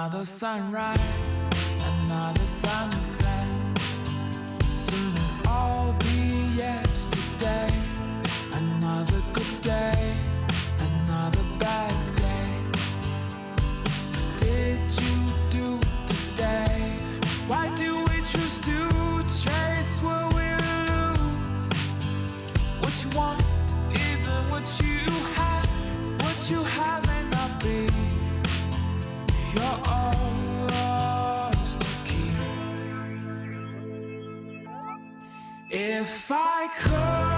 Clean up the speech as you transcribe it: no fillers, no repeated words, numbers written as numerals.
Another sunrise, another sunset. Soon it'll all be yesterday. Another good day, another bad day. What did you do today? Why do we choose to chase what we lose? What you want isn't what you have. What you have may not be yours to keep. If I could